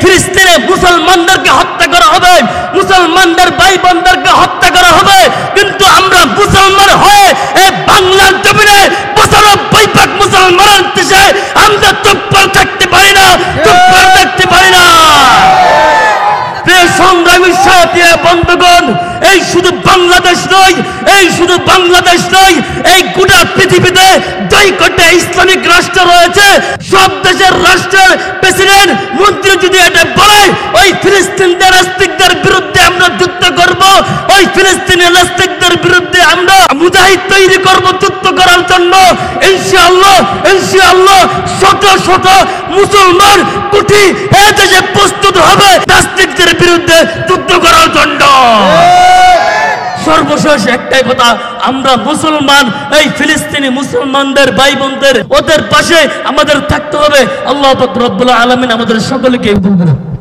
ফিলিস্তিনে মুসলমানদেরকে হত্যা করা হবে, মুসলমানদের ভাই বোনদেরকে হত্যা করা হবে, কিন্তু আমরা মুসলমান হয়ে এই বাংলার জমিনে 95 ভাগ মুসলমান দেশে আমরা চুপ করে থাকতে পারি না, চুপ করে থাকতে পারি না। সংগ্রামী সাথী বন্ধুগণ, এই শুধু বাংলাদেশ নয়, এই শুধু বাংলাদেশ নয়, এই গোটা পৃথিবীতে 2 ইসলামিক রাষ্ট্র রয়েছে। সব দেশের রাষ্ট্রের প্রেসিডেন্ট মন্ত্রী যদি এটা বলে ওই ফিলিস্তিনের নাস্তিকদের বিরুদ্ধে আমরা যুদ্ধ করব, ওই ফিলিস্তিনের নাস্তিকদের বিরুদ্ধে আমরা মুজাহিদ তৈরি করব যুদ্ধ করার জন্য, ইনশাআল্লাহ ইনশাআল্লাহ শত শত মুসলমান কোটি এই দেশে প্রস্তুত হবে নাস্তিকদের বিরুদ্ধে যুদ্ধ করার জন্য। সর্বশেষ একটাই কথা, আমরা মুসলমান, এই ফিলিস্তিনি মুসলমানদের ভাই বোনদের ওদের পাশে আমাদের থাকতে হবে। আল্লাহ পাক রব্বুল আলামিন আমাদের সকলকে কবুল করুন।